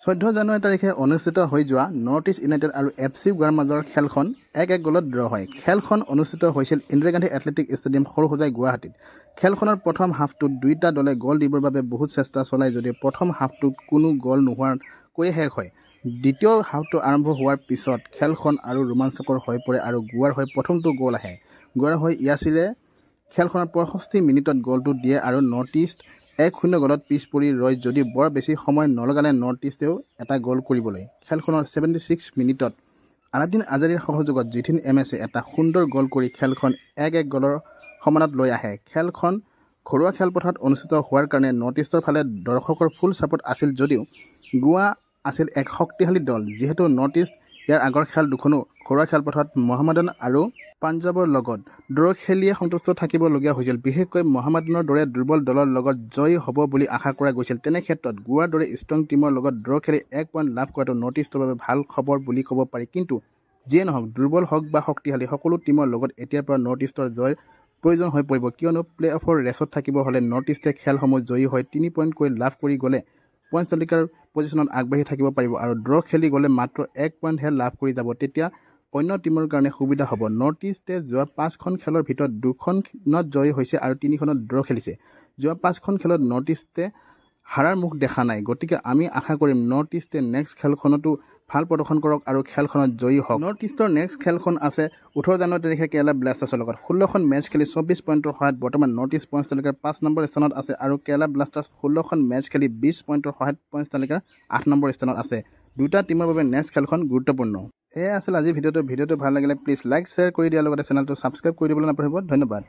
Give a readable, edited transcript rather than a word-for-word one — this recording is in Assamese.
14 জানুৱাৰী তাৰিখে অনুষ্ঠিত হৈ যোৱা নৰ্থ ইষ্ট ইউনাইটেড আৰু FC গোৱাৰ মাজৰ খেলখন 1-1 গলত ড্ৰ হয়। খেলখন অনুষ্ঠিত হৈছিল ইন্দিৰা গান্ধী এথলেটিক ষ্টেডিয়াম সৰুসজাই গুৱাহাটীত। খেলখনৰ প্ৰথম হাফটোত দুয়োটা দলে গ'ল দিবৰ বাবে বহুত চেষ্টা চলাই যদিও প্ৰথম হাফটোত কোনো গ'ল নোহোৱাকৈ শেষ হয়। দ্বিতীয় হাফটো আৰম্ভ হোৱাৰ পিছত খেলখন আৰু ৰোমাঞ্চকৰ হৈ পৰে আৰু গোৱাৰ হৈ প্ৰথমটো গ'ল আহে। গোৱাৰ হৈ ইয়াছিৰে খেলখনৰ 65 মিনিটত গ'লটো দিয়ে আৰু নৰ্থ ইষ্ট 1-0 গলত পিছ পৰি ৰয় যদিও বৰ বেছি সময় নলগালে নৰ্থ ইষ্টেও এটা গ'ল কৰিবলৈ। খেলখনৰ 76 মিনিটত আলাদিন আজাৰীৰ সহযোগত জিথিন এমএছে এটা সুন্দৰ গ'ল কৰি খেলখন 1-1 গলৰ সমানত লৈ আহে। খেলখন ঘৰুৱা খেলপথাৰত অনুষ্ঠিত হোৱাৰ কাৰণে নৰ্থ ইষ্টৰ ফালে দৰ্শকৰ ফুল ছাপোৰ্ট আছিল যদিও গোৱা আছিল এক শক্তিশালী দল। যিহেতু নৰ্থ ইষ্ট ইয়াৰ আগৰ খেল দুখনো ঘৰুৱা খেলপথাৰত মহম্মদন আৰু পাঞ্জাৱৰ লগত ড্ৰ খেলিয়ে সন্তুষ্ট থাকিবলগীয়া হৈছিল। বিশেষকৈ মহম্মদনৰ দৰে দুৰ্বল দলৰ লগত জয়ী হ'ব বুলি আশা কৰা গৈছিল। তেনে ক্ষেত্ৰত গোৱাৰ দৰে ষ্ট্ৰং টীমৰ লগত ড্ৰ খেলি 1 পইণ্ট লাভ কৰাটো নৰ্থ ইষ্টৰ বাবে ভাল খবৰ বুলি ক'ব পাৰি। কিন্তু যিয়ে নহওক দুৰ্বল হওক বা শক্তিশালী সকলো টীমৰ লগত এতিয়াৰ পৰা নৰ্থ ইষ্টৰ জয়ৰ প্ৰয়োজন হৈ পৰিব। কিয়নো প্লে অফৰ ৰেচত থাকিব হ'লে নৰ্থ ইষ্টে খেলসমূহ জয়ী হৈ 3 পইণ্টকৈ লাভ কৰি গ'লে পইণ্ট তালিকাৰ পজিশ্যনত আগবাঢ়ি থাকিব পাৰিব আৰু ড্ৰ খেলি গ'লে মাত্ৰ 1 পইণ্টহে লাভ কৰি যাব। তেতিয়া অন্য টীমৰ কাৰণে সুবিধা হ'ব। নৰ্থ ইষ্টে যোৱা 5খন খেলৰ ভিতৰত 2খনত জয়ী হৈছে আৰু 3খনত ড্ৰ খেলিছে। যোৱা 5খন খেলত নৰ্থ ইষ্টে হাৰাৰ মুখ দেখা নাই। গতিকে আমি আশা কৰিম নৰ্থ ইষ্টে নেক্সট খেলখনতো ভাল প্ৰদৰ্শন কৰক আৰু খেলখনত জয়ী হওক। নৰ্থ ইষ্টৰ নেক্সট খেলখন আছে 18 জানুৱাৰী তাৰিখে কেৰালা ব্লাষ্টাৰ্ছৰ লগত। 16খন মেচ খেলি 24 পইণ্টৰ সহায়ত বৰ্তমান নৰ্থ ইষ্ট পইণ্টছ তালিকাৰ 5 নম্বৰ স্থানত আছে আৰু কেৰালা ব্লাষ্টাৰ্ছ 16খন মেচ খেলি 20 পইণ্টৰ সহায়ত পইণ্টছ তালিকাৰ 8 নম্বৰ স্থানত আছে। দুটা টীমৰ বাবে নেক্সট খেলখন গুৰুত্বপূৰ্ণ। এয়া আছিল আজিৰ ভিডিঅ'টো ভাল লাগিলে প্লিজ লাইক শ্বেয়াৰ কৰি দিয়াৰ লগতে চেনেলটো ছাবস্ক্ৰাইব কৰি দিবলৈ নাপাহৰিব। ধন্যবাদ।